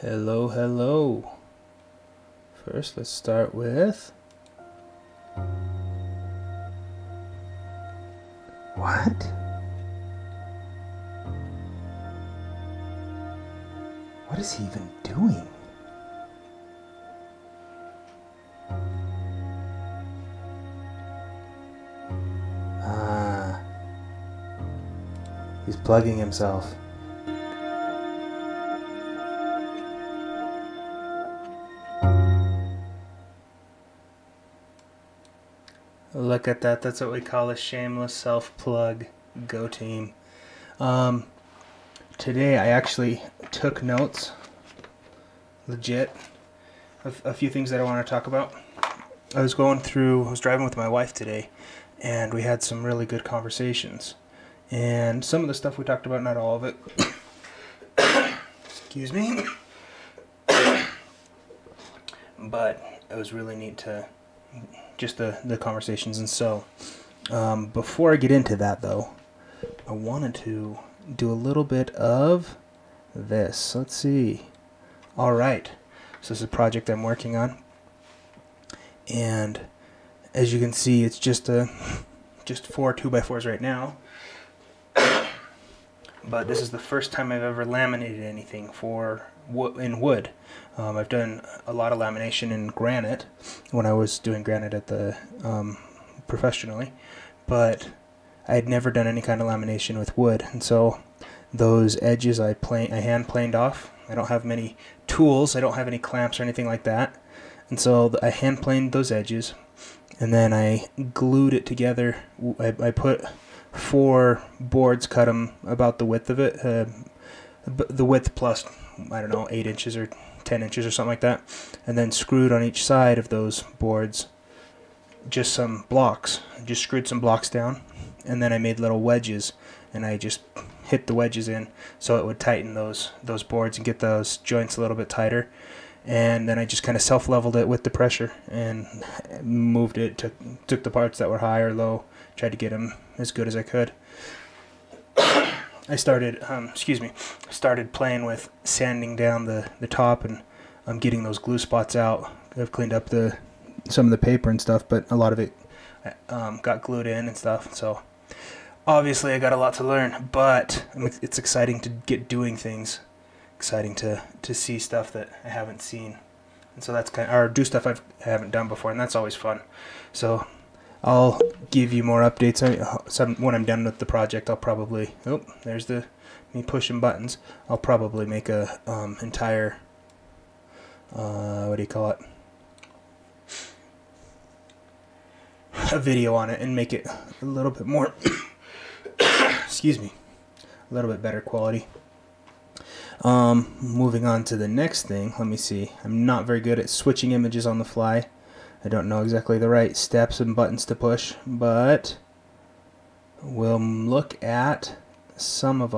Hello, hello. First, let's start with... What? What is he even doing? He's plugging himself. Look at that. That's what we call a shameless self-plug. Go team. Today I actually took notes. Legit. A few things that I want to talk about. I was driving with my wife today, and we had some really good conversations. And some of the stuff we talked about, not all of it. Excuse me. But it was really neat to... just the conversations. And so before I get into that though, I wanted to do a little bit of this. Let's see. Alright, so this is a project I'm working on, and as you can see, it's just 4 2x4s right now, but this is the first time I've ever laminated anything in wood. I've done a lot of lamination in granite when I was doing granite at the professionally, but I had never done any kind of lamination with wood. And so those edges I hand planed off. I don't have many tools. I don't have any clamps or anything like that. And so I hand planed those edges, and then I glued it together. I put 4 boards, cut them about the width of it, the width plus, I don't know, 8 inches or 10 inches or something like that, and then screwed on each side of those boards just some blocks. Just screwed some blocks down, and then I made little wedges, and I just hit the wedges in so it would tighten those boards and get those joints a little bit tighter. And then I just kind of self-leveled it with the pressure and moved it, took the parts that were high or low, tried to get them as good as I could. I started playing with sanding down the top, and I'm getting those glue spots out. I've cleaned up some of the paper and stuff, but a lot of it got glued in and stuff. So obviously I got a lot to learn, but it's exciting to get doing things. Exciting to see stuff that I haven't seen, and so that's or do stuff I haven't done before, and that's always fun. So I'll give you more updates. When I'm done with the project, I'll probably... Oh, there's me pushing buttons. I'll probably make a entire... what do you call it? A video on it and make it a little bit more... excuse me. A little bit better quality. Moving on to the next thing. Let me see. I'm not very good at switching images on the fly. I don't know exactly the right steps and buttons to push, but we'll look at some of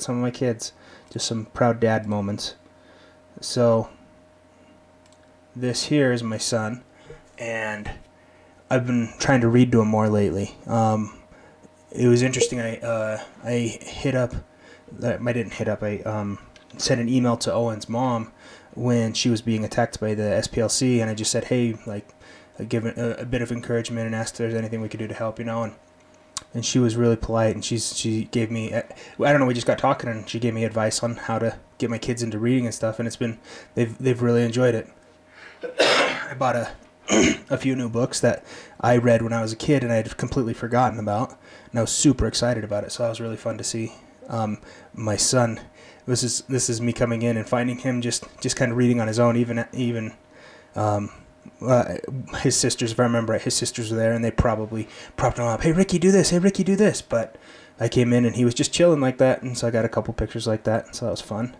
my kids. Just some proud dad moments. So this here is my son, and I've been trying to read to him more lately. It was interesting. I sent an email to Owen's mom when she was being attacked by the SPLC, and I just said, hey, like, give a bit of encouragement and asked if there's anything we could do to help, and she was really polite, and she gave me, I don't know, we just got talking, and she gave me advice on how to get my kids into reading and stuff, and they've really enjoyed it. I bought a few new books that I read when I was a kid and I had completely forgotten about, and I was super excited about it, so that was really fun to see. My son, this is me coming in and finding him just kind of reading on his own. Even his sisters, if I remember right, his sisters were there, and they probably propped him up. Hey Ricky, do this. Hey Ricky, do this. But I came in and he was just chilling like that, and so I got a couple pictures like that. So that was fun.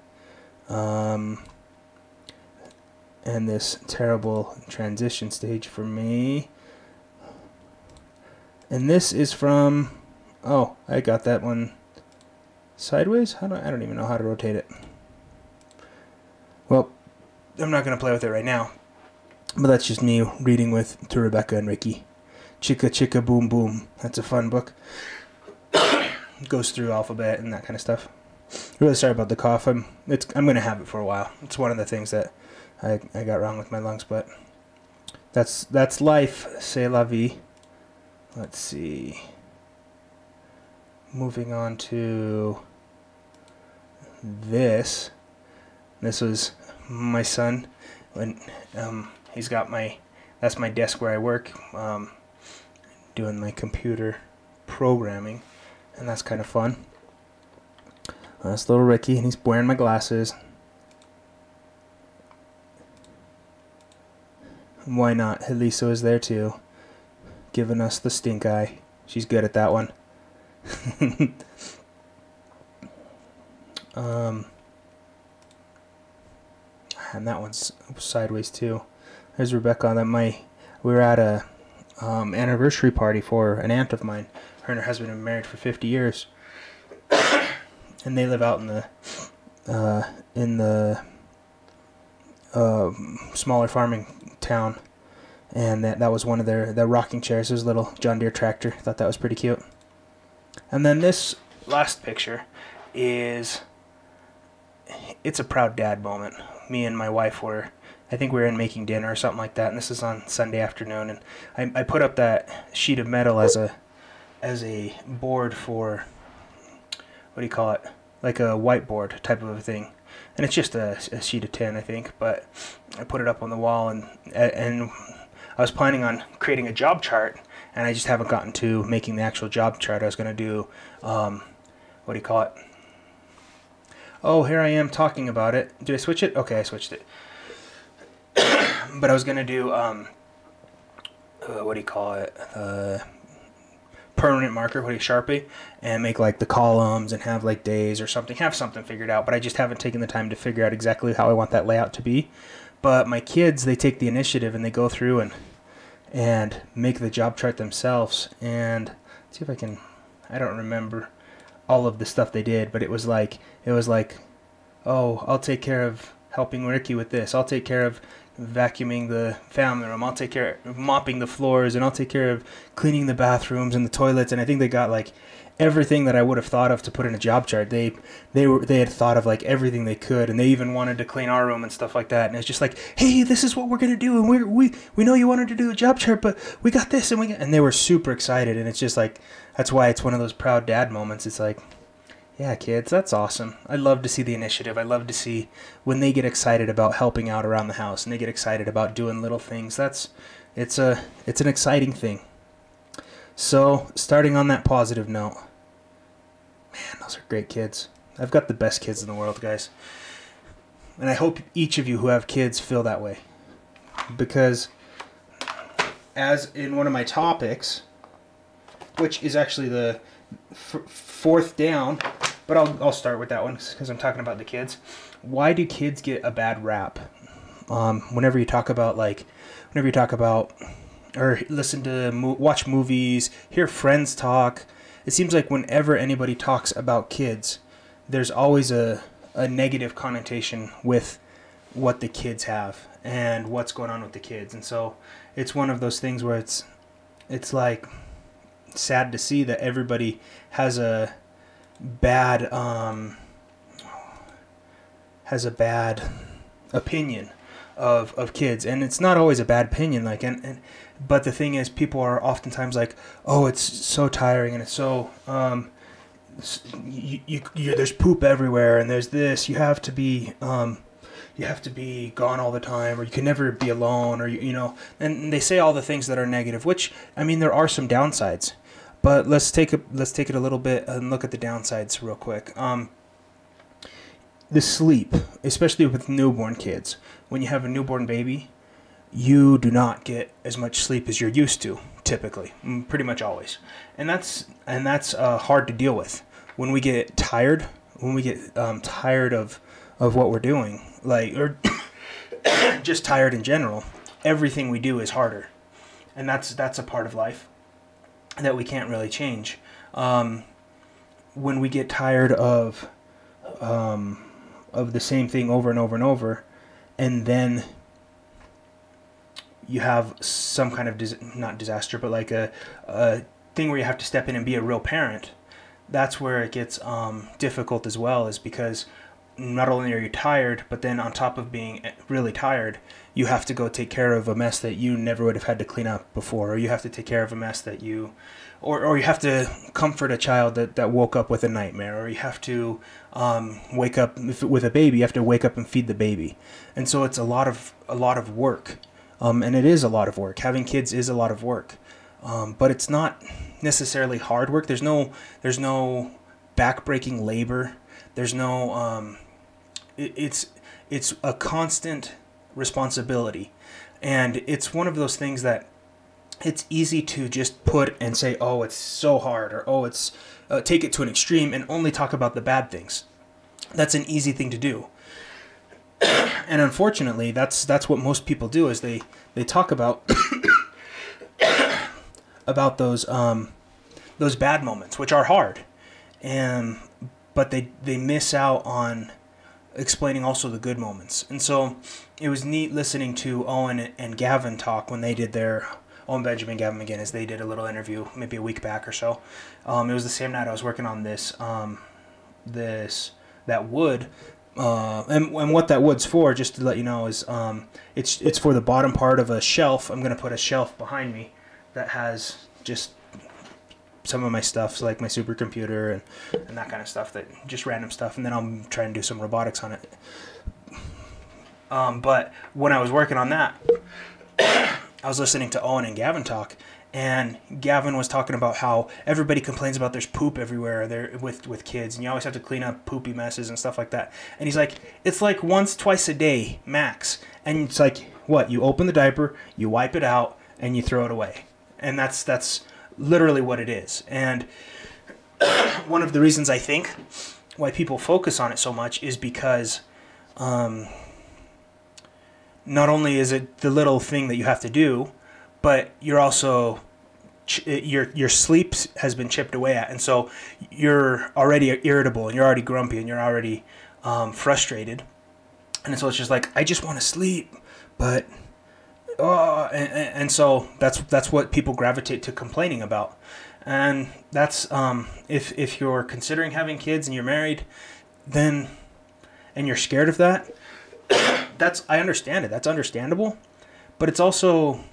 And this terrible transition stage for me. And this is from. Oh, I got that one. Sideways? I don't even know how to rotate it. Well, I'm not going to play with it right now. But that's just me reading to Rebecca and Ricky. Chicka Chicka Boom Boom. That's a fun book. Goes through alphabet and that kind of stuff. Really sorry about the cough. I'm gonna have it for a while. It's one of the things that I got wrong with my lungs, but that's life. C'est la vie. Let's see. Moving on to this. This was my son when he's got that's my desk where I work, doing my computer programming, and that's kind of fun. That's little Ricky, and he's wearing my glasses. Why not? Elisa is there too, giving us the stink eye. She's good at that one. And that one's sideways too. There's Rebecca. We were at a anniversary party for an aunt of mine. Her and her husband have been married for 50 years, and they live out in the smaller farming town. And that was one of their rocking chairs. It was a little John Deere tractor. Thought that was pretty cute. And then this last picture it's a proud dad moment. Me and my wife I think we were in making dinner or something like that, and this is on Sunday afternoon, and I put up that sheet of metal as a board for, what do you call it, like a whiteboard type of a thing, and it's just a sheet of tin, I think, but I put it up on the wall, and I was planning on creating a job chart, and I just haven't gotten to making the actual job chart. I was going to do, what do you call it? Oh, here I am talking about it. Did I switch it? Okay, I switched it. But I was going to do, what do you call it? Permanent marker, Sharpie, and make like the columns and have like days or something. Have something figured out, but I just haven't taken the time to figure out exactly how I want that layout to be. But my kids, they take the initiative and they go through and make the job chart themselves. And let's see if I don't remember all of the stuff they did, but it was like, oh, I'll take care of helping Ricky with this. I'll take care of vacuuming the family room. I'll take care of mopping the floors, and I'll take care of cleaning the bathrooms and the toilets. And I think they got like everything that I would have thought of to put in a job chart. They had thought of like everything they could, and they even wanted to clean our room and stuff like that. And it's just like, hey, this is what we're gonna do, and we know you wanted to do a job chart, but we got this, and they were super excited. And it's just like, that's why it's one of those proud dad moments. It's like, yeah, kids, that's awesome. I love to see the initiative. I love to see when they get excited about helping out around the house, and they get excited about doing little things. It's an exciting thing. So, starting on that positive note, man, those are great kids. I've got the best kids in the world, guys. And I hope each of you who have kids feel that way. Because, as in one of my topics, which is actually the fourth down, but I'll start with that one because I'm talking about the kids. Why do kids get a bad rap? Whenever you talk about or listen to watch movies, hear friends talk, it seems like whenever anybody talks about kids, there's always a negative connotation with what the kids have and what's going on with the kids. And so it's one of those things where it's like sad to see that everybody has a bad opinion of kids, and it's not always a bad opinion, like, but the thing is, people are oftentimes like, oh, it's so tiring, and it's so there's poop everywhere, and there's this, you have to be gone all the time, or you can never be alone, or you know, and they say all the things that are negative, which, I mean, there are some downsides, but let's take it a little bit and look at the downsides real quick. The sleep, especially with newborn kids. When you have a newborn baby, you do not get as much sleep as you're used to, typically, pretty much always, and that's hard to deal with. When we get tired, tired of what we're doing, like, or just tired in general, everything we do is harder, and that's a part of life that we can't really change. When we get tired of the same thing over and over and over, and then you have some kind of not disaster, but like a thing where you have to step in and be a real parent, that's where it gets difficult as well, is because not only are you tired, but then on top of being really tired, you have to go take care of a mess that you never would have had to clean up before, or you have to take care of a mess that you, or you have to comfort a child that woke up with a nightmare, or you have to wake up with a baby. You have to wake up and feed the baby, and so it's a lot of work, and it is a lot of work. Having kids is a lot of work, but it's not necessarily hard work. There's no backbreaking labor. There's no it's a constant responsibility, and it's one of those things that it's easy to just put and say, oh, it's so hard, or oh, it's take it to an extreme and only talk about the bad things. That's an easy thing to do, and unfortunately, that's what most people do, is they talk about about those bad moments, which are hard, and but they miss out on explaining also the good moments. And so it was neat listening to Owen and Gavin talk when they did their, Owen Benjamin, Gavin McGinnis, they did a little interview maybe a week back or so. It was the same night I was working on that wood. And what that wood's for, just to let you know, is it's for the bottom part of a shelf. I'm going to put a shelf behind me that has just some of my stuff, so like my supercomputer and that kind of stuff, that just random stuff, and then I'll try and do some robotics on it. But when I was working on that, I was listening to Owen and Gavin talk, and Gavin was talking about how everybody complains about there's poop everywhere there with kids, and you always have to clean up poopy messes and stuff like that. And he's like, it's like once, twice a day max, and it's like, what, you open the diaper, you wipe it out, and you throw it away, and that's literally what it is. And one of the reasons I think why people focus on it so much is because not only is it the little thing that you have to do, but you're also your sleep has been chipped away at, and so you're already irritable, and you're already grumpy, and you're already frustrated, and so it's just like, I just want to sleep, but and so that's what people gravitate to complaining about. And that's if you're considering having kids and you're married, then, and you're scared of that, I understand it. That's understandable, but it's also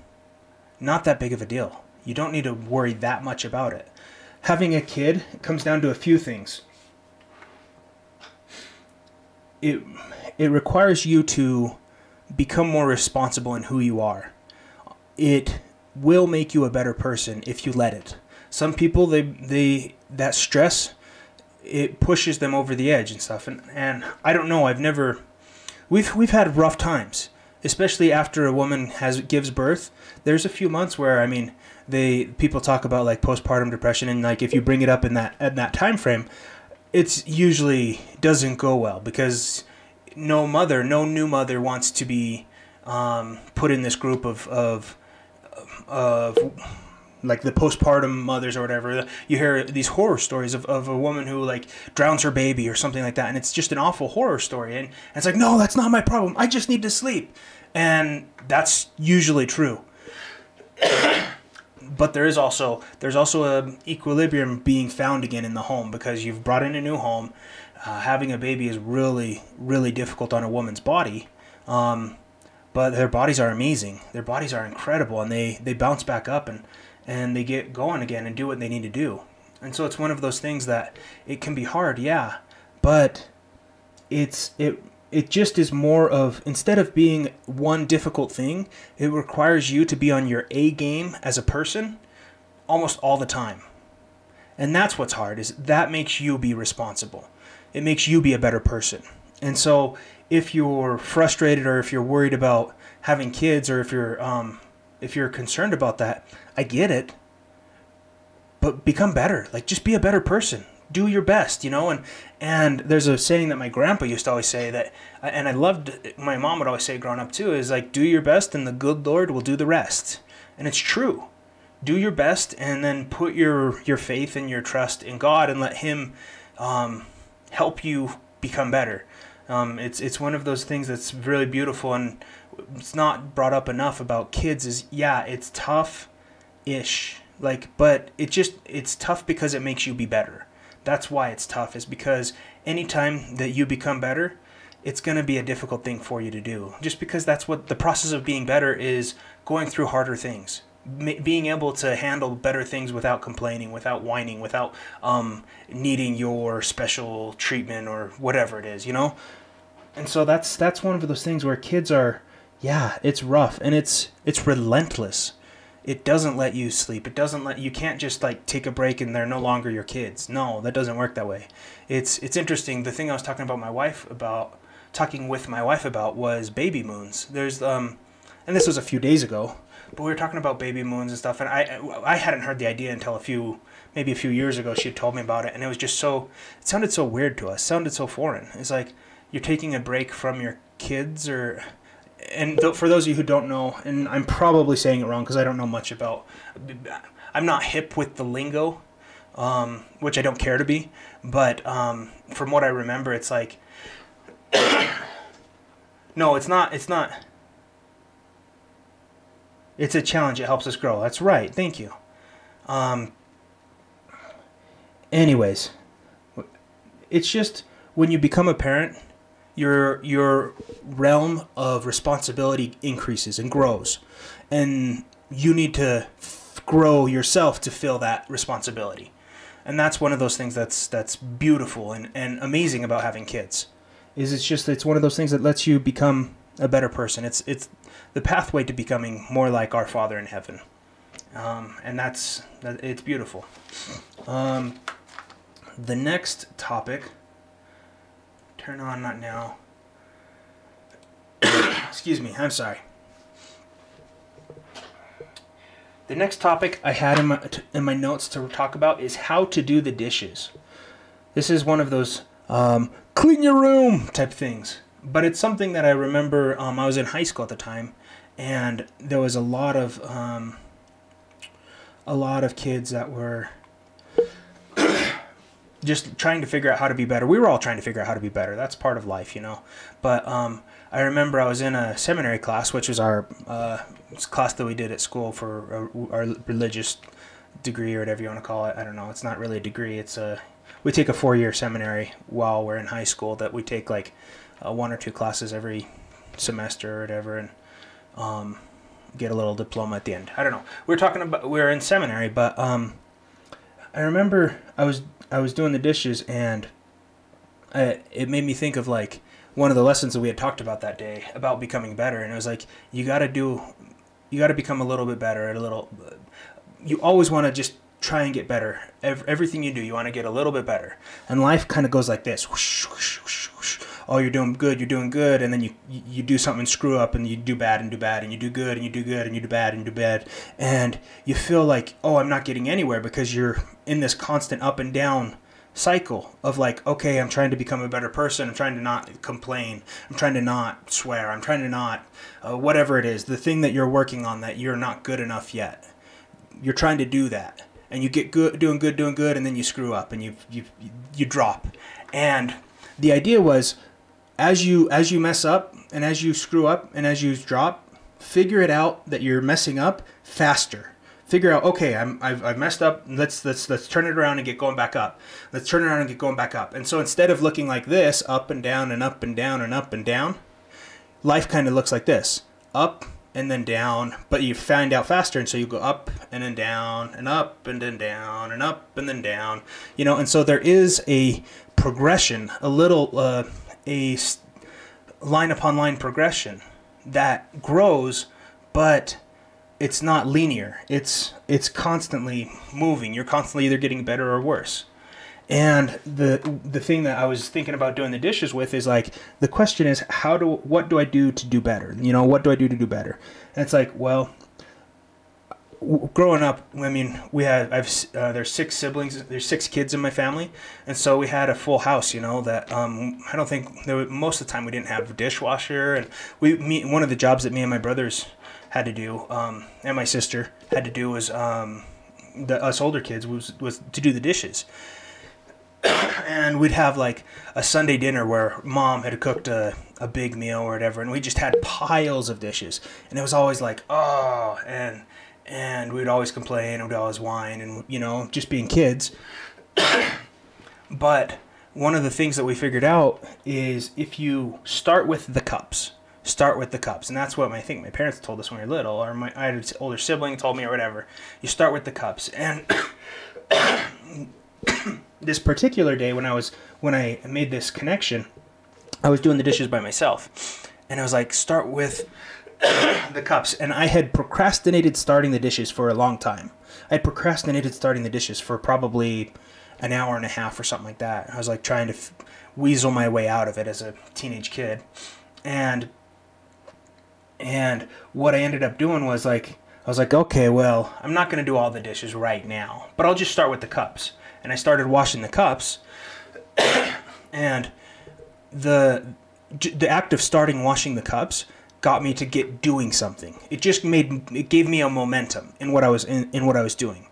not that big of a deal. You don't need to worry that much about it. Having a kid comes down to a few things. It requires you to become more responsible in who you are. It will make you a better person if you let it. Some people, they that stress, it pushes them over the edge and stuff. And I don't know, we've had rough times, especially after a woman gives birth. There's a few months where, I mean, people talk about like postpartum depression, and like if you bring it up in that time frame, it's usually doesn't go well, because no new mother wants to be put in this group of like the postpartum mothers or whatever. You hear these horror stories of a woman who like drowns her baby or something like that, and it's just an awful horror story. And it's like, no, that's not my problem. I just need to sleep. And that's usually true. But there's also a equilibrium being found again in the home, because you've brought in a new home. Having a baby is really, really difficult on a woman's body, but their bodies are amazing. Their bodies are incredible, and they bounce back up and they get going again and do what they need to do. And so it's one of those things that it can be hard, yeah, but it just is more of, instead of being one difficult thing, it requires you to be on your A game as a person almost all the time. And that's what's hard, is that makes you be responsible. It makes you be a better person. And so if you're frustrated, or if you're worried about having kids, or if you're concerned about that, I get it. But become better. Like, just be a better person. Do your best, and there's a saying that my grandpa used to always say, that, and I loved, my mom would always say growing up too, is like, do your best and the good Lord will do the rest. And it's true. Do your best, and then put your faith and your trust in God, and let Him help you become better. It's one of those things that's really beautiful, and it's not brought up enough about kids. Is, yeah, it's tough-ish, but it's tough because it makes you be better. That's why it's tough, is because anytime that you become better, it's going to be a difficult thing for you to do. Just because that's what the process of being better is, going through harder things. Being able to handle better things without complaining, without whining, without needing your special treatment or whatever it is, you know? And so that's one of those things where kids are, yeah, it's rough, and it's relentless. It doesn't let you sleep. It doesn't let you can't just like take a break and they're no longer your kids. No, that doesn't work that way. It's interesting. The thing I was talking with my wife about was baby moons. There's and this was a few days ago, but we were talking about baby moons and stuff, and I hadn't heard the idea until maybe a few years ago. She had told me about it, and it was just it sounded so weird to us. It sounded so foreign. It's like you're taking a break from your kids, and for those of you who don't know, and I'm probably saying it wrong because I don't know much about, I'm not hip with the lingo, which I don't care to be, but from what I remember, it's like, no, it's not. It's a challenge. It helps us grow. That's right. Thank you. Anyways, it's just when you become a parent, your realm of responsibility increases and grows, and you need to grow yourself to fill that responsibility. And that's one of those things that's beautiful and amazing about having kids. It's one of those things that lets you become a better person. It's the pathway to becoming more like our Father in heaven, and it's beautiful. The next topic. Turn on, not now. Excuse me, I'm sorry. The next topic I had in my notes to talk about is how to do the dishes. This is one of those clean your room type things. But it's something that I remember. I was in high school at the time, and there was a lot of kids that were just trying to figure out how to be better. We were all trying to figure out how to be better. That's part of life, you know. But I remember I was in a seminary class, which was our class that we did at school for our religious degree or whatever you want to call it. I don't know. It's not really a degree. We take a 4-year seminary while we're in high school that we take like 1 or 2 classes every semester or whatever, and get a little diploma at the end. I don't know. We were in seminary, but I remember I was doing the dishes, and it made me think of like one of the lessons that we had talked about that day about becoming better, and it was like you got to become a little bit better you always want to just try and get better. Everything you do, you want to get a little bit better, and life kind of goes like this. Whoosh, whoosh, whoosh, whoosh. Oh, you're doing good, and then you do something and screw up, and you do bad and do bad, and you do good and you do good and you do bad and do bad, and you feel like, oh, I'm not getting anywhere, because you're in this constant up and down cycle of like, okay, I'm trying to become a better person, I'm trying to not complain, I'm trying to not swear, I'm trying to not whatever it is, the thing that you're working on that you're not good enough yet. You're trying to do that, and you get doing good, and then you screw up and you drop. And the idea was, as you mess up and as you screw up and as you drop, figure it out that you're messing up faster. Figure out, okay, I've messed up. Let's turn it around and get going back up. Let's turn it around and get going back up. And so instead of looking like this, up and down and up and down and up and down, life kind of looks like this: up and then down. But you find out faster, and so you go up and then down and up and then down and up and then down. You know, and so there is a progression, a little a line upon line progression that grows, but it's not linear. It's constantly moving. You're constantly either getting better or worse. And the thing that I was thinking about doing the dishes with is like, the question is, what do I do to do better? You know, what do I do to do better? And it's like, well, growing up, I mean, there's 6 siblings, there's 6 kids in my family, and so we had a full house. You know that I don't think most of the time we didn't have a dishwasher, and one of the jobs that me and my brothers had to do, and my sister had to do, was us older kids was to do the dishes. And we'd have like a Sunday dinner where mom had cooked a big meal or whatever, and we just had piles of dishes, and it was always like, oh, and we'd always complain and we'd always whine, and, you know, just being kids. But one of the things that we figured out is if you start with the cups, and that's what I think my parents told us when we were little, or I had an older sibling told me, or whatever. You start with the cups, and this particular day when I made this connection, I was doing the dishes by myself, and I was like, start with the cups, and I had procrastinated starting the dishes for a long time. I had procrastinated starting the dishes for probably an hour and a half or something like that. I was like trying to weasel my way out of it as a teenage kid, and what I ended up doing was like, I was like, okay, well, I'm not going to do all the dishes right now, but I'll just start with the cups. And I started washing the cups, and the act of starting washing the cups got me to get doing something. It gave me a momentum in what I was in what I was doing.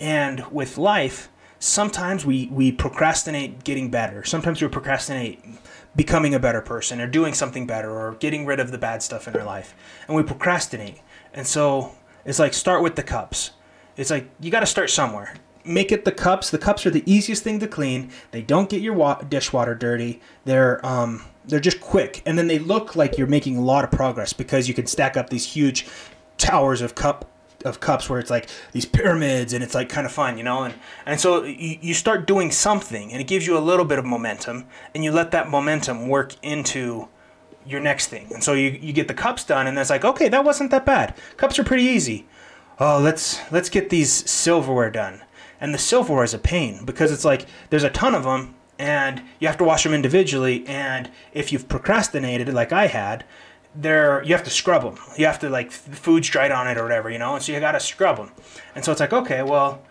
And with life, sometimes we procrastinate getting better. Sometimes we procrastinate becoming a better person or doing something better or getting rid of the bad stuff in our life. And we procrastinate. And so it's like, start with the cups. It's like, you got to start somewhere. Make it the cups. The cups are the easiest thing to clean. They don't get your dishwater dirty. They're just quick. And then they look like you're making a lot of progress because you can stack up these huge towers of cups where it's like these pyramids, and it's like kind of fun, you know, and so you start doing something, and it gives you a little bit of momentum, and you let that momentum work into your next thing. And so you get the cups done, and it's like, okay, that wasn't that bad. Cups are pretty easy. Oh, let's get these silverware done. And the silverware is a pain because it's like there's a ton of them, and you have to wash them individually, and if you've procrastinated like I had, you have to scrub them. You have to, like, the food's dried on it or whatever, you know, and so you got to scrub them. And so it's like, okay, well,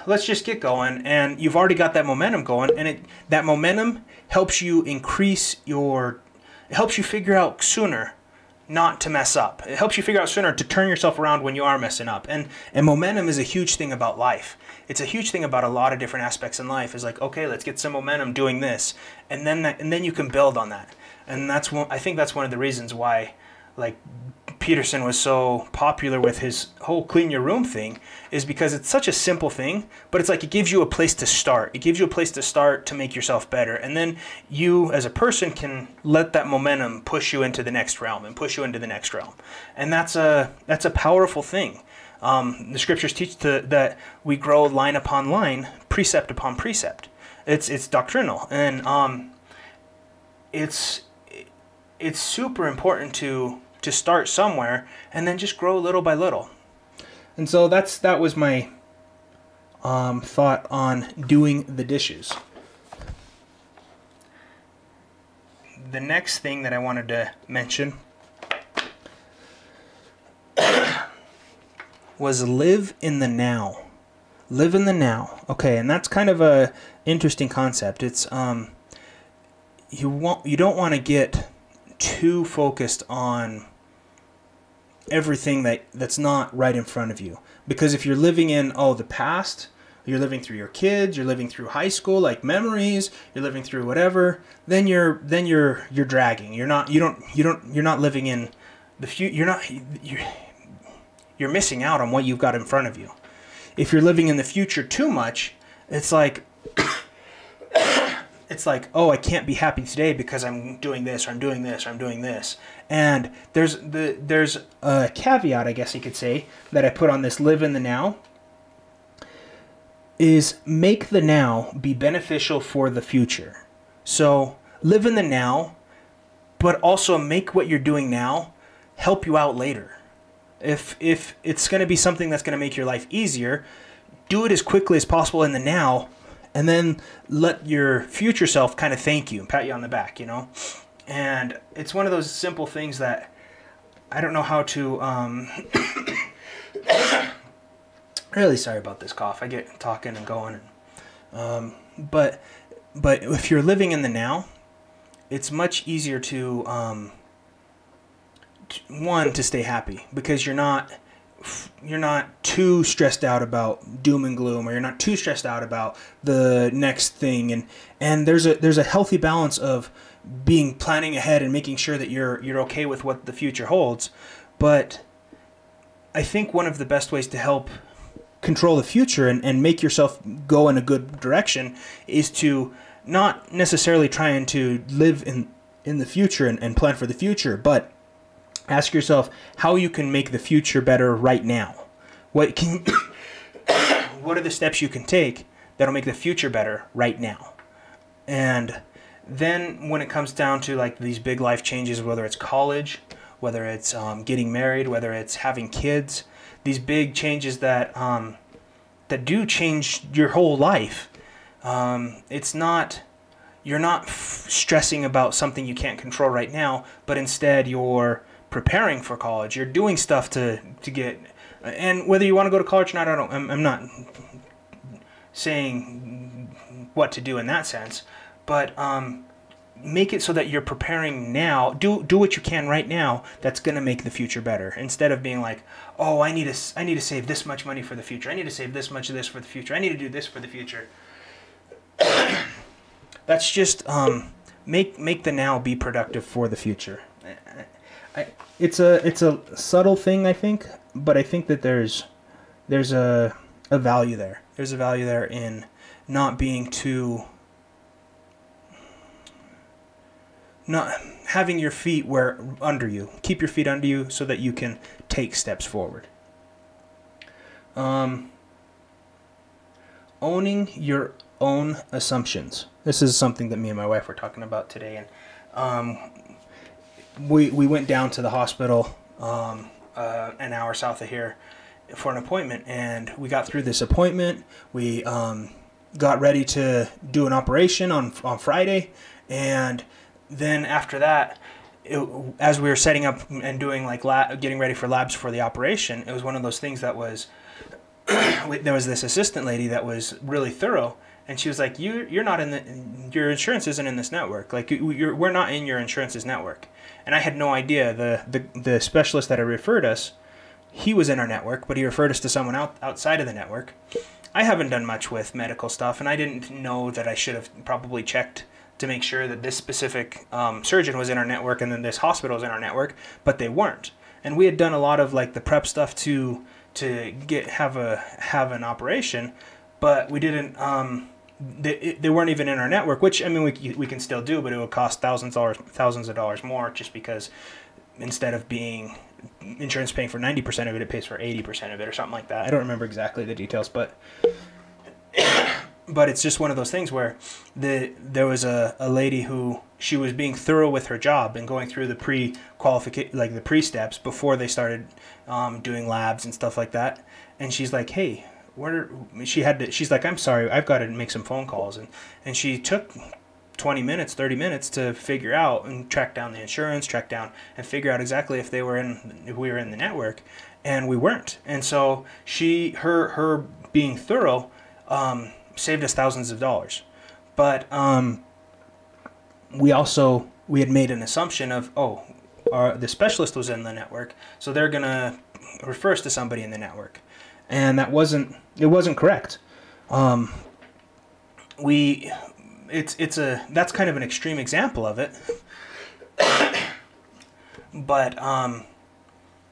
let's just get going, and you've already got that momentum going, and that momentum helps you it helps you figure out sooner not to mess up. It helps you figure out sooner to turn yourself around when you are messing up. And momentum is a huge thing about life. It's a huge thing about a lot of different aspects in life. Is like, okay, let's get some momentum doing this, and then you can build on that. And I think that's one of the reasons why, like, Peterson was so popular with his whole clean your room thing, is because it's such a simple thing, but it's like it gives you a place to start. It gives you a place to start to make yourself better. And then you as a person can let that momentum push you into the next realm and push you into the next realm. And that's a powerful thing. The scriptures teach that we grow line upon line, precept upon precept. It's doctrinal. And it's super important to start somewhere and then just grow little by little. And so that was my thought on doing the dishes. The next thing that I wanted to mention was live in the now. Live in the now. Okay, and that's kind of a interesting concept. It's you don't want to get too focused on everything that's not right in front of you, because if you're living in the past, you're living through your kids, you're living through high school, like memories, you're living through whatever, then you're dragging. You're not living in the future. You're missing out on what you've got in front of you. If you're living in the future too much, it's like oh, I can't be happy today because I'm doing this, or I'm doing this, or I'm doing this. And there's a caveat, I guess you could say, that I put on this live in the now, is make the now be beneficial for the future. So live in the now, but also make what you're doing now help you out later. If it's going to be something that's going to make your life easier, do it as quickly as possible in the now, and then let your future self kind of thank you and pat you on the back, you know? And it's one of those simple things that I don't know how to... really sorry about this cough. I get talking and going. But if you're living in the now, it's much easier to stay happy, because you're not too stressed out about doom and gloom, or you're not too stressed out about the next thing, and there's a healthy balance of planning ahead and making sure that you're okay with what the future holds. But I think one of the best ways to help control the future and make yourself go in a good direction is to not necessarily trying to live in the future and plan for the future, but ask yourself how you can make the future better right now. What are the steps you can take that'll make the future better right now? And then when it comes down to like these big life changes, whether it's college, whether it's getting married, whether it's having kids, these big changes that do change your whole life. You're not stressing about something you can't control right now, but instead you're preparing for college. You're doing stuff to get, and whether you want to go to college or not, I'm not saying what to do in that sense, but make it so that you're preparing now. Do what you can right now that's going to make the future better, instead of being like, oh, I need to save this much money for the future. I need to save this much of this for the future. I need to do this for the future. That's just make the now be productive for the future. It's a subtle thing, I think, but I think that there's a value there. There's a value there in not being too, not having your feet under you. Keep your feet under you so that you can take steps forward. Owning your own assumptions. This is something that me and my wife were talking about today, and we went down to the hospital an hour south of here for an appointment, and we got through this appointment. We got ready to do an operation on Friday, and then after that, as we were setting up and doing like getting ready for labs for the operation, it was one of those things that was there was this assistant lady that was really thorough. And she was like, "You're not your insurance isn't in this network. Like, we're not in your insurance's network." And I had no idea. The specialist that had referred us, he was in our network, but he referred us to someone outside of the network. I haven't done much with medical stuff, and I didn't know that I should have probably checked to make sure that this specific surgeon was in our network and then this hospital was in our network, but they weren't. And we had done a lot of like the prep stuff to have an operation, but we didn't. They weren't even in our network, which, I mean, we can still do, but it would cost thousands of dollars more, just because instead of being insurance paying for 90% of it, it pays for 80% of it or something like that. I don't remember exactly the details, but it's just one of those things where there was a lady who, she was being thorough with her job and going through the the pre-steps before they started doing labs and stuff like that. And she's like, "Hey, she's like, I'm sorry, I've got to make some phone calls." And she took 20 minutes, 30 minutes to figure out and track down the insurance, and figure out exactly if we were in the network, and we weren't. And so her being thorough saved us thousands of dollars. But we had made an assumption of, the specialist was in the network, so they're gonna refer us to somebody in the network. And it wasn't correct. That's kind of an extreme example of it. But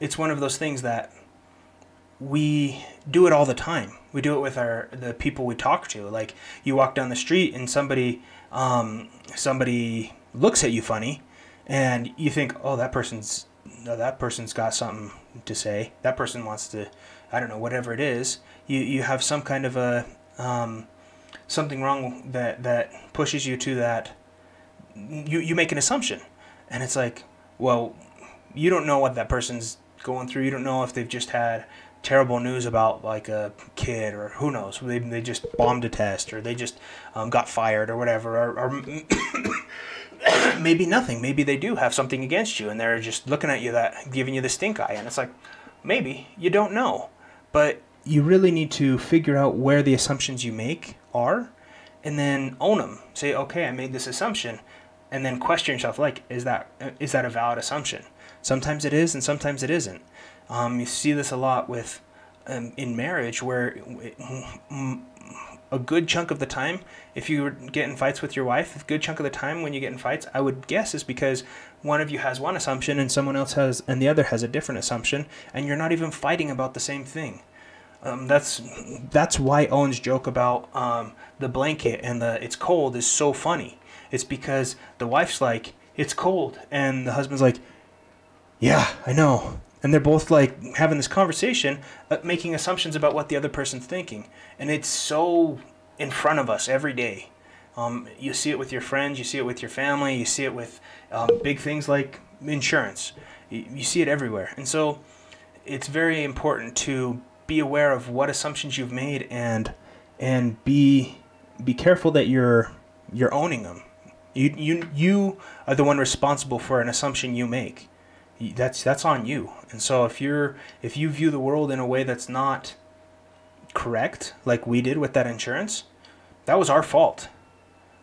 it's one of those things that we do it all the time. We do it with the people we talk to. Like, you walk down the street and somebody looks at you funny, and you think, "Oh, that person's got something to say. That person wants to," I don't know, whatever it is. You have some kind of a something wrong that pushes you to that. You make an assumption, and it's like, well, you don't know what that person's going through. You don't know if they've just had terrible news about like a kid, or who knows, they just bombed a test, or they just got fired or whatever, or maybe nothing. Maybe they do have something against you and they're just looking at you, giving you the stink eye. And it's like, maybe, you don't know. But you really need to figure out where the assumptions you make are, and then own them. Say, okay, I made this assumption, and then question yourself, like, is that a valid assumption? Sometimes it is, and sometimes it isn't. You see this a lot with in marriage, where a good chunk of the time, if you get in fights with your wife, a good chunk of the time when you get in fights, I would guess, is because one of you has one assumption and the other has a different assumption, and you're not even fighting about the same thing. That's why Owen's joke about the blanket and the it's cold is so funny. It's because the wife's like, it's cold, and the husband's like, yeah, I know. And they're both like having this conversation, making assumptions about what the other person's thinking. And it's so in front of us every day. You see it with your friends, you see it with your family, you see it with big things like insurance. You see it everywhere. And so it's very important to be aware of what assumptions you've made and be careful that you're owning them. You are the one responsible for an assumption you make. That's on you. And so if you view the world in a way that's not correct, like we did with that insurance, that was our fault.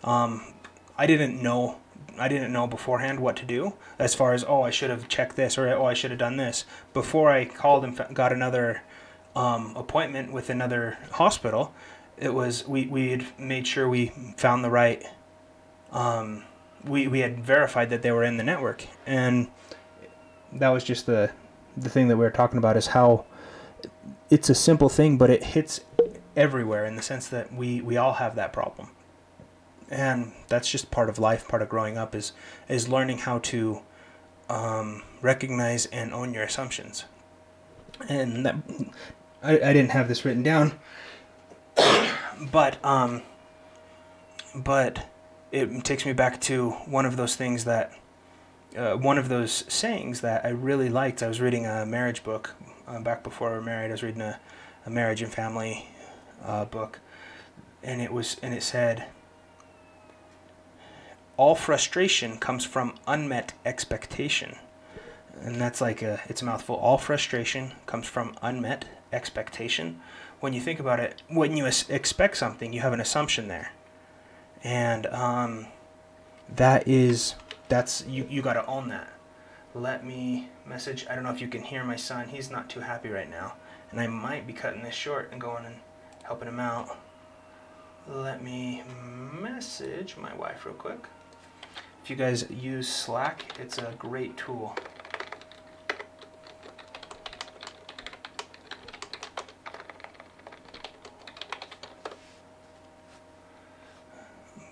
I didn't know beforehand what to do as far as, I should have checked this, or I should have done this before I called and got another appointment with another hospital. It was we had made sure we found the right. We had verified that they were in the network, and that was just the thing that we were talking about, is how it's a simple thing, but it hits everywhere in the sense that we all have that problem. And that's just part of life, part of growing up, is learning how to recognize and own your assumptions. And that, I didn't have this written down, but it takes me back to one of those things that, one of those sayings that I really liked. I was reading a marriage book back before we were married. I was reading a marriage and family book, and it said, all frustration comes from unmet expectation. And that's like it's a mouthful. All frustration comes from unmet expectation. When you think about it, when you expect something, you have an assumption there. And that's you got to own that. Let me message. I don't know if you can hear my son. He's not too happy right now. And I might be cutting this short and going and helping him out. Let me message my wife real quick. If you guys use Slack, it's a great tool.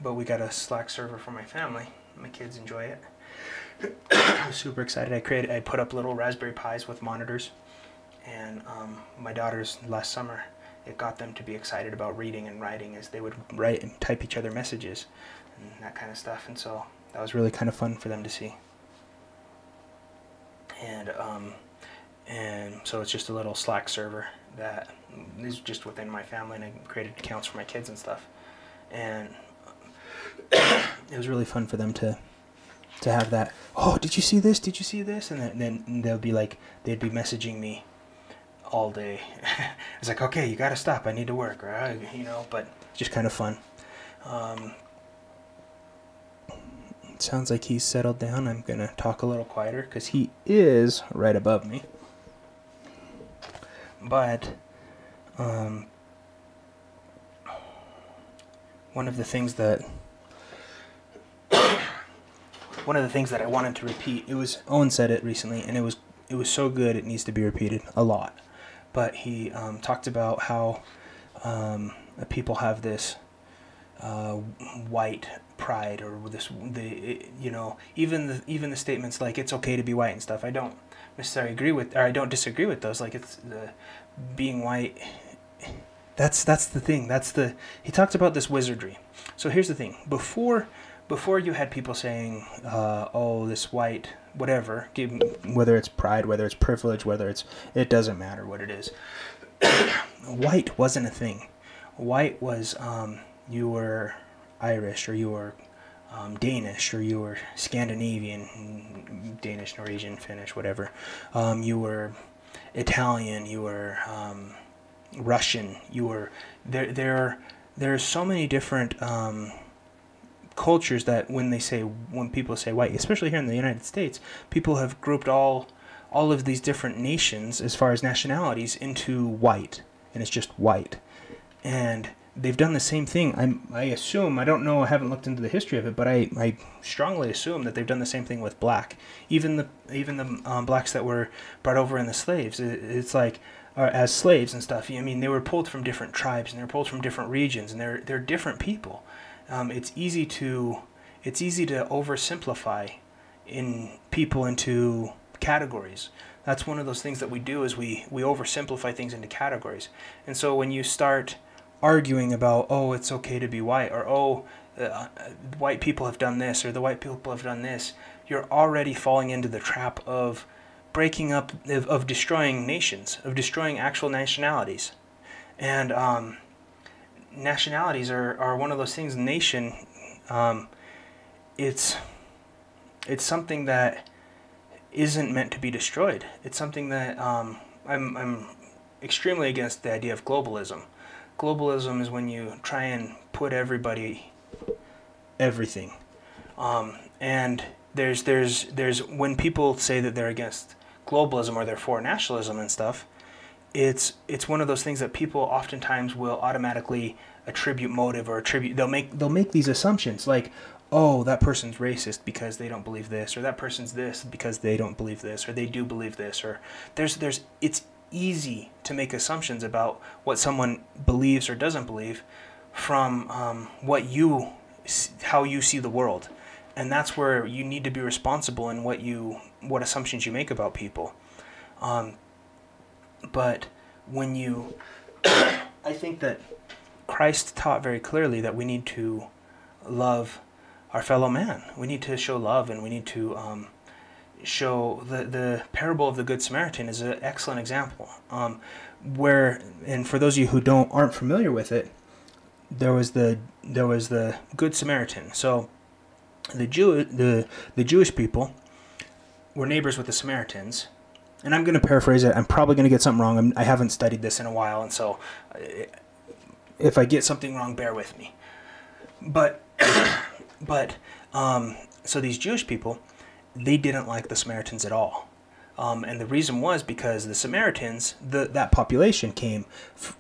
But we got a Slack server for my family. My kids enjoy it. I'm super excited. I put up little Raspberry Pis with monitors, and my daughters last summer, it got them to be excited about reading and writing, as they would write and type each other messages and that kind of stuff. And so that was really kind of fun for them to see. And so it's just a little Slack server that is just within my family, and I created accounts for my kids and stuff. And it was really fun for them to have that. Oh, did you see this? Did you see this? And then they'd be messaging me all day. It's like, okay, you gotta stop. I need to work, right? But it's just kind of fun. It sounds like he's settled down. I'm gonna talk a little quieter because he is right above me. But one of the things that I wanted to repeat, Owen said it recently, and it was so good it needs to be repeated a lot. But he talked about how people have this white pride, or even the statements like it's okay to be white and stuff. I don't necessarily agree with, or I don't disagree with those. Like, it's the being white. That's the thing. He talked about this wizardry. So here's the thing. Before you had people saying, this white, whatever, whether it's pride, whether it's privilege, it doesn't matter what it is. White wasn't a thing. White was, you were Irish, or you were Danish, or you were Scandinavian, Danish, Norwegian, Finnish, whatever. You were Italian, you were Russian, you were there are so many different cultures that when people say white, especially here in the United States, people have grouped all of these different nations as far as nationalities into white, and it's just white. And they've done the same thing. I assume, I don't know, I haven't looked into the history of it, but I strongly assume that they've done the same thing with black. Even the blacks that were brought over in the slaves. It's like, as slaves and stuff. I mean, they were pulled from different tribes, and they were pulled from different regions, and they're different people. It's easy to oversimplify in people into categories. That's one of those things that we do, is we oversimplify things into categories. And so when you start arguing about, oh, it's okay to be white, or oh, white people have done this, or the white people have done this, you're already falling into the trap of breaking up, of destroying nations, of destroying actual nationalities. And nationalities are one of those things. Nation, it's something that isn't meant to be destroyed. It's something that I'm extremely against the idea of globalism. Globalism is when you try and put everybody, everything, and there's when people say that they're against globalism or they're for nationalism and stuff, it's one of those things that people oftentimes will automatically attribute motive, or they'll make these assumptions like, oh, that person's racist because they don't believe this, or that person's this because they don't believe this, or they do believe this, or it's easy to make assumptions about what someone believes or doesn't believe from how you see the world. And that's where you need to be responsible in what assumptions you make about people. But when you, I think that Christ taught very clearly that we need to love our fellow man. We need to show love, and we need to show the parable of the Good Samaritan is an excellent example. And for those of you who aren't familiar with it, there was the Good Samaritan. So the Jewish people were neighbors with the Samaritans. And I'm going to paraphrase it. I'm probably going to get something wrong. I haven't studied this in a while, and so if I get something wrong, bear with me. But so these Jewish people, they didn't like the Samaritans at all. And the reason was because the Samaritans, that population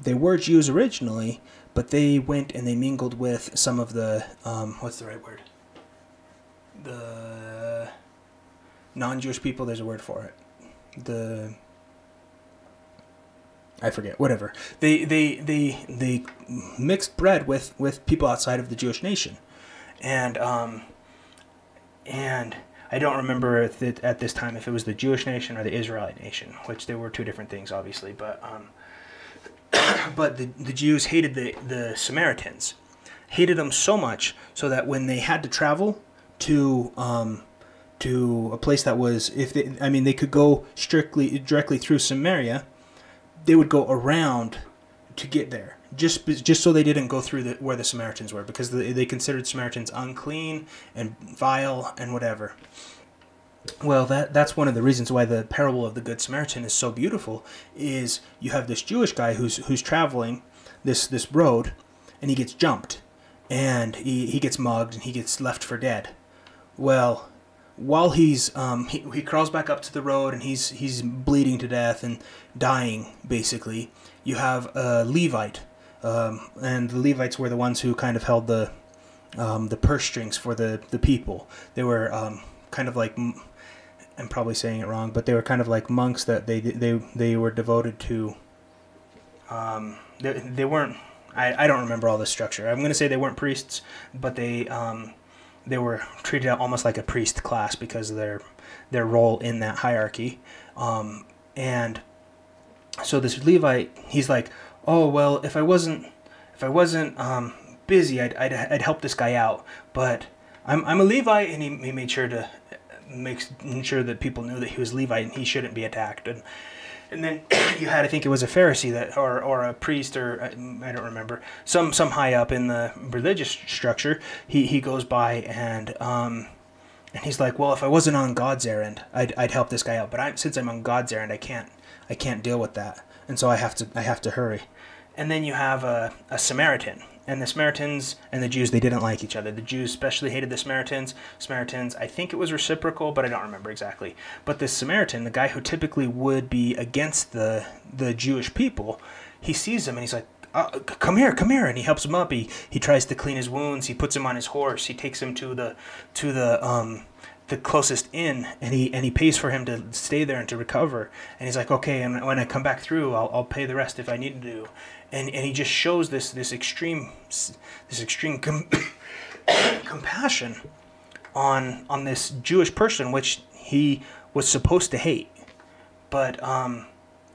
they were Jews originally, but they went and they mingled with some of the, what's the right word? The non-Jewish people, there's a word for it. I forget, whatever. They mixed bread with people outside of the Jewish nation. And I don't remember at this time if it was the Jewish nation or the Israelite nation, which they were two different things, obviously. But but the Jews hated the Samaritans, hated them so much so that when they had to travel to a place that was, they could go directly through Samaria, they would go around to get there, just so they didn't go through where the Samaritans were, because they considered Samaritans unclean and vile and whatever. Well, that's one of the reasons why the parable of the Good Samaritan is so beautiful. Is you have this Jewish guy who's traveling this road, and he gets jumped, and he gets mugged, and he gets left for dead. Well, while he crawls back up to the road, and he's bleeding to death and dying, basically, you have a Levite, and the Levites were the ones who kind of held the purse strings for the people. They were kind of like, I'm probably saying it wrong, but they were kind of like monks that they were devoted to. They weren't. I don't remember all the structure. I'm going to say they weren't priests, but they were treated almost like a priest class because of their role in that hierarchy. And so this Levite, he's like, oh well, if I wasn't busy, I'd help this guy out, but I'm a Levite, and he made sure to make sure that people knew that he was Levite and he shouldn't be attacked. And then you had, I think it was a Pharisee or a priest, or I don't remember, some high up in the religious structure. He goes by and he's like, well, if I wasn't on God's errand, I'd help this guy out, but since I'm on God's errand, I can't deal with that, and so I have to hurry. And then you have a Samaritan. And the Samaritans and the Jews, they didn't like each other. The Jews especially hated the Samaritans. Samaritans, I think it was reciprocal, but I don't remember exactly. But this Samaritan, the guy who typically would be against the Jewish people, he sees him and he's like, come here, and he helps him up. He tries to clean his wounds. He puts him on his horse. He takes him to the the closest inn, and he pays for him to stay there and to recover. And he's like, okay, and when I come back through, I'll pay the rest if I need to. And he just shows this extreme compassion on this Jewish person, which he was supposed to hate, but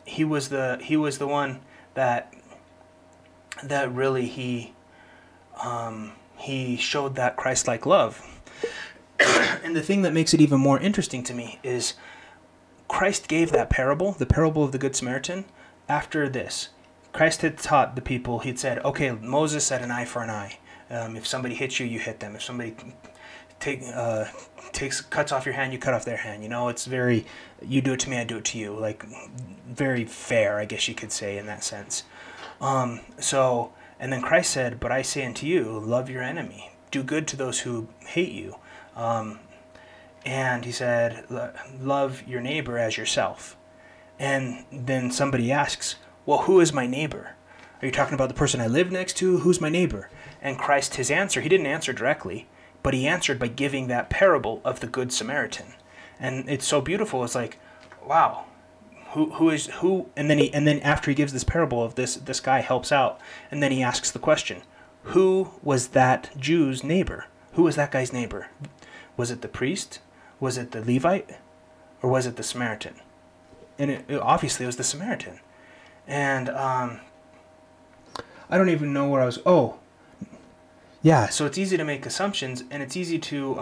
he was the one that really he showed that Christ-like love. And the thing that makes it even more interesting to me is Christ gave that parable, the parable of the Good Samaritan, after this. Christ had taught the people, he'd said, okay, Moses said an eye for an eye. If somebody hits you, you hit them. If somebody cuts off your hand, you cut off their hand. You know, it's very, you do it to me, I do it to you. Like, very fair, I guess you could say, in that sense. And then Christ said, but I say unto you, love your enemy. Do good to those who hate you. And he said, love your neighbor as yourself. And then somebody asks, well, who is my neighbor? Are you talking about the person I live next to? Who's my neighbor? And Christ, his answer, he didn't answer directly, but he answered by giving that parable of the Good Samaritan. And it's so beautiful. It's like, wow, who is who? And then after he gives this parable of this guy helps out, and then he asks the question, who was that Jew's neighbor? Who was that guy's neighbor? Was it the priest? Was it the Levite? Or was it the Samaritan? And it obviously was the Samaritan. And I don't even know where I was. Oh, yeah. So it's easy to make assumptions, and it's easy to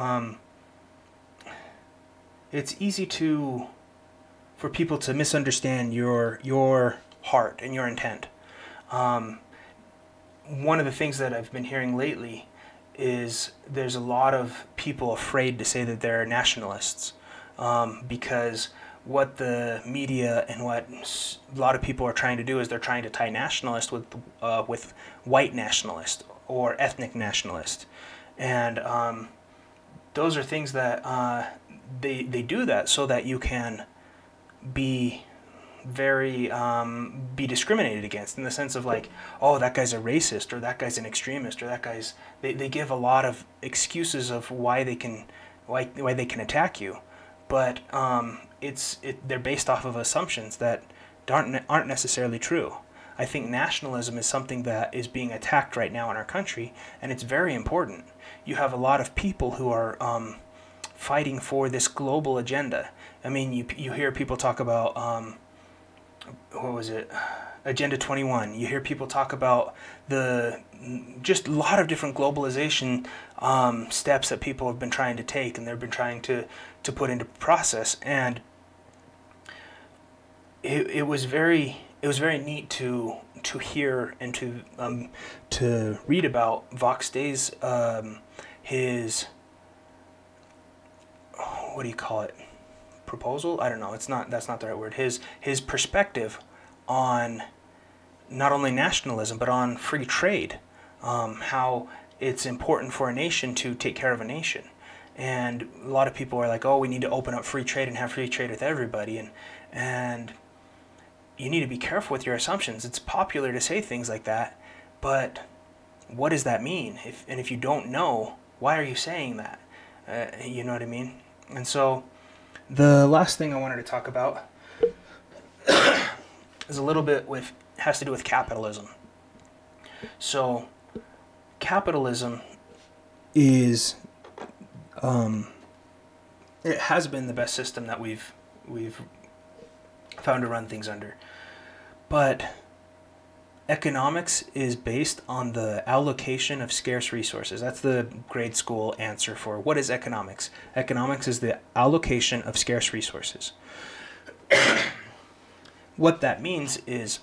for people to misunderstand your heart and your intent. One of the things that I've been hearing lately is there's a lot of people afraid to say that they're nationalists, because what the media and what a lot of people are trying to do is they're trying to tie nationalist with white nationalist or ethnic nationalist, and those are things that they do that so that you can be very be discriminated against, in the sense of like, oh, that guy's a racist, or that guy's an extremist, or that guy's they give a lot of excuses of why they can attack you, but they're based off of assumptions that aren't necessarily true. I think nationalism is something that is being attacked right now in our country, and it's very important. You have a lot of people who are fighting for this global agenda. I mean, you hear people talk about what was it? Agenda 21. You hear people talk about just a lot of different globalization steps that people have been trying to take, and they've been trying to put into process. And it was very neat to hear and to read about Vox Day's his, what do you call it? Proposal? I don't know. That's not the right word. His perspective on not only nationalism but on free trade, how it's important for a nation to take care of a nation. And a lot of people are like, oh, we need to open up free trade and have free trade with everybody, and you need to be careful with your assumptions. It's popular to say things like that, but what does that mean? If you don't know, why are you saying that? You know what I mean? And so the last thing I wanted to talk about is a little bit has to do with capitalism. So capitalism is it has been the best system that we've found to run things under. But economics is based on the allocation of scarce resources. That's the grade school answer for what is economics. Economics is the allocation of scarce resources. What that means is,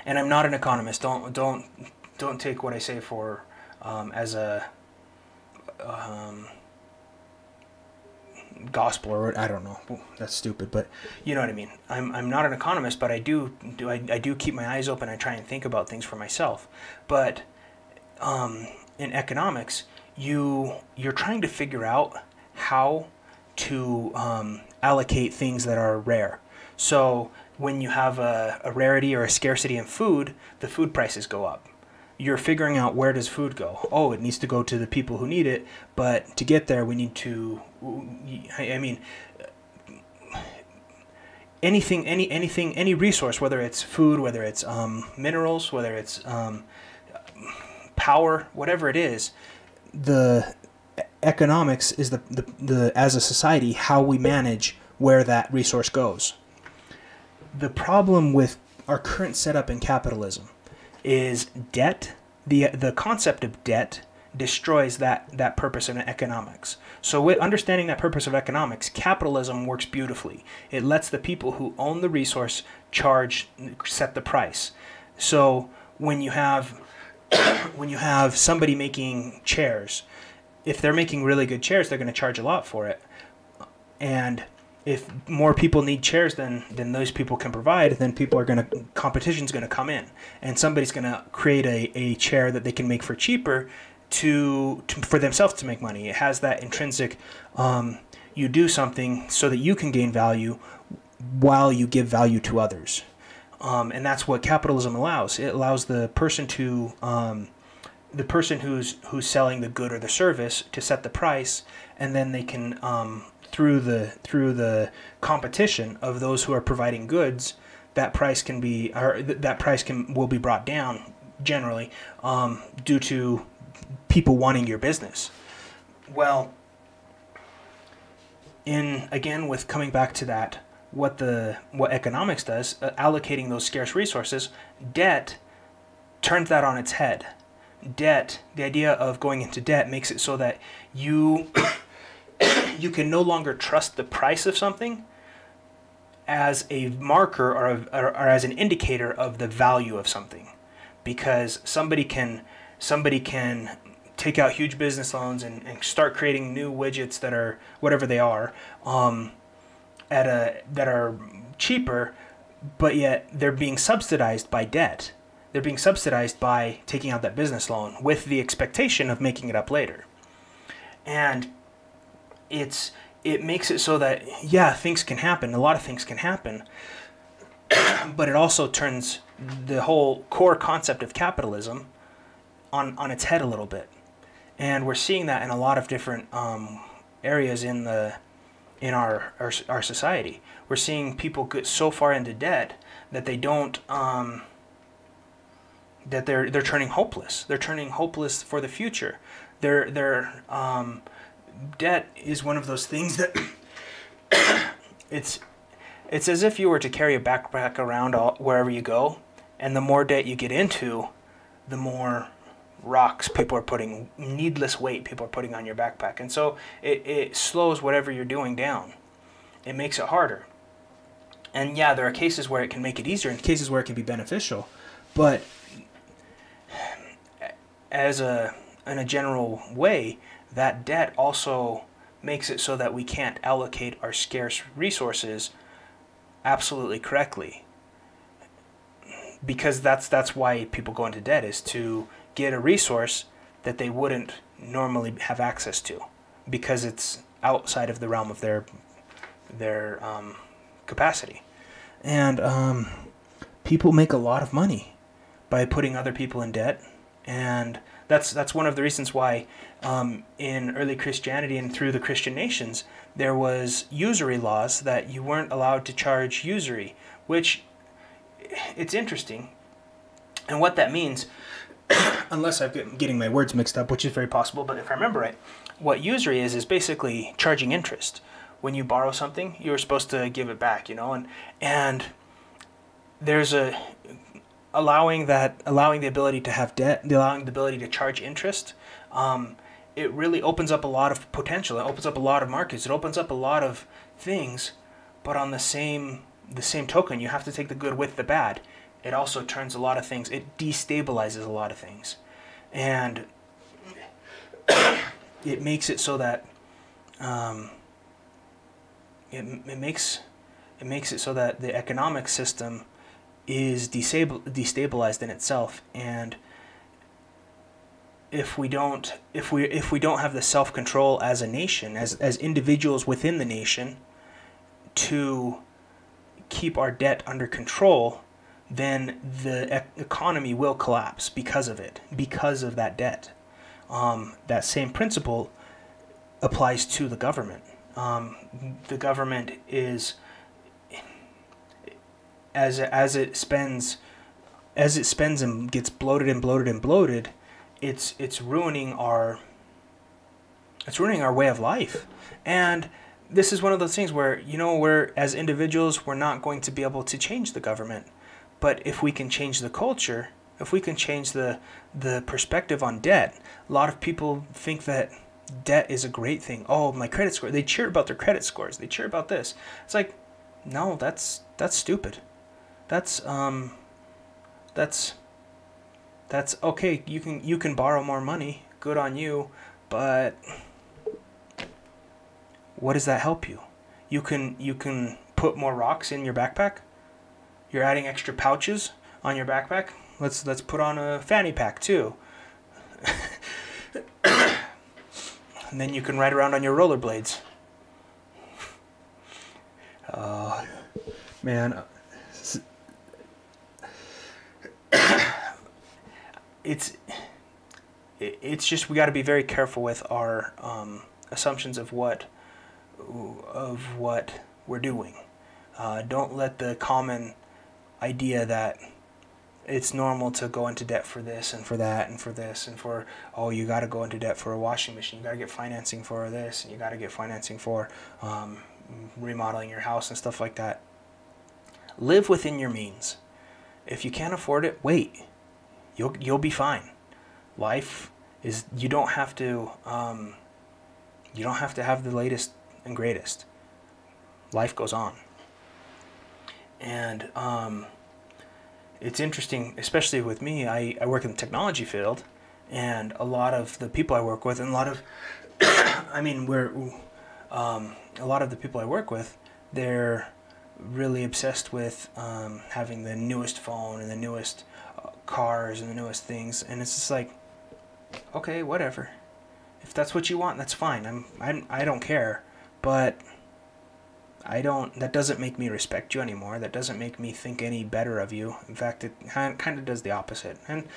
and I'm not an economist, don't take what I say for as a gospel, or I don't know, that's stupid, but you know what I mean. I'm not an economist, but I do keep my eyes open. I try and think about things for myself. But in economics, you're trying to figure out how to allocate things that are rare. So when you have a rarity or a scarcity in food, the food prices go up. you're figuring out, where does food go? Oh, it needs to go to the people who need it, but to get there we need to, I mean, any resource, whether it's food, whether it's minerals, whether it's power, whatever it is, the economics is the as a society, how we manage where that resource goes. The problem with our current setup in capitalism is debt. The concept of debt destroys that purpose in economics. So with understanding that purpose of economics, capitalism works beautifully. It lets the people who own the resource set the price. So when you have somebody making chairs, if they're making really good chairs, they're going to charge a lot for it. And if more people need chairs than those people can provide, then competition's going to come in, and somebody's going to create a chair that they can make for cheaper for themselves to make money. It has that intrinsic, you do something so that you can gain value while you give value to others. And that's what capitalism allows. It allows the person who's selling the good or the service to set the price, and then they can, through the competition of those who are providing goods, that price will be brought down generally, due to people wanting your business. Well, with coming back to that, what economics does, allocating those scarce resources, debt turns that on its head. Debt, the idea of going into debt, makes it so that you can no longer trust the price of something as a marker or as an indicator of the value of something, because somebody can take out huge business loans and start creating new widgets that are whatever they are, that are cheaper, but yet they're being subsidized by debt. They're being subsidized by taking out that business loan with the expectation of making it up later. And it makes it so that, things can happen. A lot of things can happen. But it also turns the whole core concept of capitalism on its head a little bit. And we're seeing that in a lot of different areas in our society. We're seeing people get so far into debt that they don't that they're turning hopeless. They're turning hopeless for the future. Debt is one of those things that it's as if you were to carry a backpack around wherever you go, and the more debt you get into, the more needless weight people are putting on your backpack. And so it slows whatever you're doing down. It makes it harder. And there are cases where it can make it easier and cases where it can be beneficial. But in a general way, that debt also makes it so that we can't allocate our scarce resources absolutely correctly. Because that's why people go into debt, is to get a resource that they wouldn't normally have access to, because it's outside of the realm of their capacity. And people make a lot of money by putting other people in debt, and that's one of the reasons why in early Christianity and through the Christian nations there was usury laws, that you weren't allowed to charge usury, which it's interesting. And what that means, unless I'm getting my words mixed up, which is very possible, but if I remember right, what usury is basically charging interest. When you borrow something, you're supposed to give it back, and there's allowing the ability to have debt, allowing the ability to charge interest. It really opens up a lot of potential. It opens up a lot of markets. It opens up a lot of things. But on the same token, you have to take the good with the bad. It also turns a lot of things. It destabilizes a lot of things, and it makes it so that it makes it so that the economic system is destabilized in itself. And if we don't have the self-control as a nation, as individuals within the nation, to keep our debt under control, then the economy will collapse because of it, because of that debt. That same principle applies to the government. The government is, as it spends and gets bloated and bloated and bloated, it's ruining our way of life. And this is one of those things where, we're, as individuals, we're not going to be able to change the government. But if we can change the culture, if we can change the perspective on debt, a lot of people think that debt is a great thing. Oh, my credit score. They cheer about their credit scores. They cheer about this. It's like, no, that's stupid. That's okay. You can borrow more money. Good on you. But what does that help you? You can put more rocks in your backpack. You're adding extra pouches on your backpack. Let's put on a fanny pack too. And then you can ride around on your rollerblades. Man, it's just, we got to be very careful with our assumptions of what we're doing. Don't let the common idea that it's normal to go into debt for this and for that and for this and for, oh, you got to go into debt for a washing machine, you got to get financing for this, and you got to get financing for remodeling your house and stuff like that. Live within your means. If you can't afford it, wait. You'll be fine. Life is, you don't have to have the latest and greatest. Life goes on. And it's interesting, especially with me. I work in the technology field, and a lot of the people I work with, and a lot of, a lot of the people I work with, they're really obsessed with having the newest phone and the newest cars and the newest things, and it's just like, okay, whatever. If that's what you want, that's fine. I don't care, but that doesn't make me respect you anymore. That doesn't make me think any better of you. In fact, it kind of does the opposite. And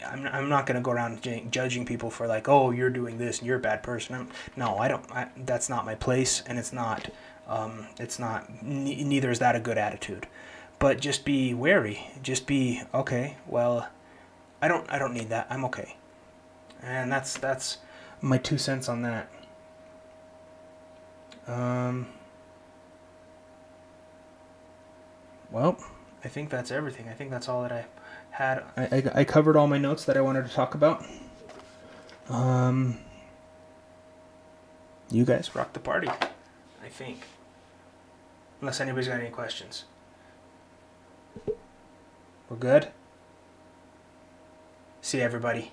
I'm not going to go around judging people for like, oh, you're doing this and you're a bad person. That's not my place, and it's not, neither is that a good attitude. But just be wary. Just be, okay, well, I don't need that. I'm okay. And that's my 2 cents on that. Well, I think that's everything. I think that's all that I had. I covered all my notes that I wanted to talk about. You guys rock the party, I think. Unless anybody's got any questions. We're good? See you, everybody.